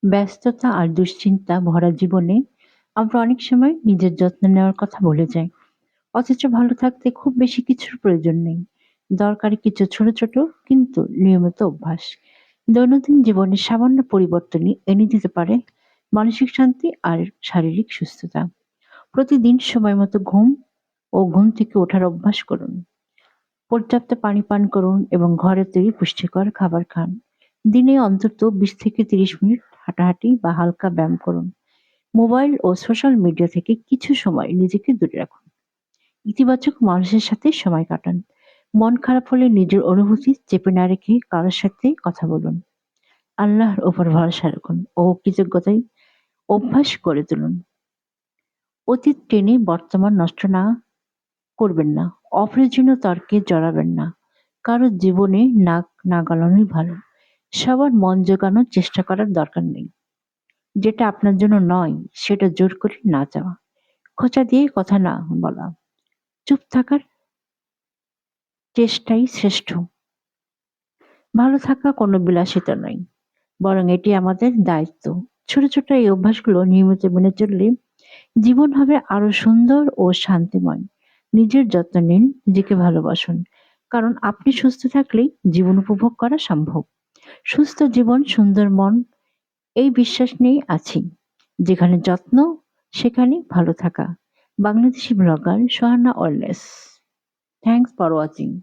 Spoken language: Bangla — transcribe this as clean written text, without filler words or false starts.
ব্যস্ততা আর দুশ্চিন্তা ভরা জীবনে আমরা অনেক সময় নিজের যত্ন নেওয়ার কথা ভুলে যাই। অথচ ভালো থাকতে খুব বেশি কিছুর প্রয়োজন নেই। দরকারি কিছু ছোট ছোট কিন্তু নিয়মিত অভ্যাস দৈনন্দিন জীবনে সামান্য পরিবর্তনই এনে দিতে পারে মানসিক শান্তি আর শারীরিক সুস্থতা। প্রতিদিন সময় মতো ঘুম ও ঘুম থেকে ওঠার অভ্যাস করুন। পর্যাপ্ত পানি পান করুন এবং ঘরে তৈরি পুষ্টিকর খাবার খান। দিনে অন্তত 20 থেকে 30 মিনিট হাঁটাহাঁটি বা হালকা ব্যায়াম করুন। মোবাইল ও সোশ্যাল মিডিয়া থেকে কিছু সময় নিজেকে দূরে রাখুন। ইতিবাচক মানুষের সাথে সময় কাটান। মন খারাপ হলে নিজের অনুভূতি চেপে না রেখে কারোর সাথে কথা বলুন। আল্লাহর ওপর ভরসা রাখুন ও কৃতজ্ঞতায় অভ্যাস করে তুলুন। অতীত টেনে বর্তমান নষ্ট না করবেন না। অপ্রয়োজনীয় তর্কে জড়াবেন না। কারো জীবনে নাক না গলানোই ভালো। সবার মন জোগানোর চেষ্টা করার দরকার নেই। যেটা আপনার জন্য নয় সেটা জোর করে না চাওয়া। খোঁচা দিয়ে কথা না বলা। চুপ থাকার চেষ্টাই শ্রেষ্ঠ। ভালো থাকা কোনো বিলাসিতা নয়, বরং এটি আমাদের দায়িত্ব। ছোট ছোট এই অভ্যাসগুলো নিয়মিত মেনে চললে জীবন হবে আরো সুন্দর ও শান্তিময়। নিজের যত্ন নিন, নিজেকে ভালোবাসুন। কারণ আপনি সুস্থ থাকলেই জীবন উপভোগ করা সম্ভব। সুস্থ জীবন, সুন্দর মন, এই বিশ্বাস নিয়েই আছি। যেখানে যত্ন, সেখানে ভালো থাকা। Bangladeshi blogger Sohana wellness. Thanks for watching.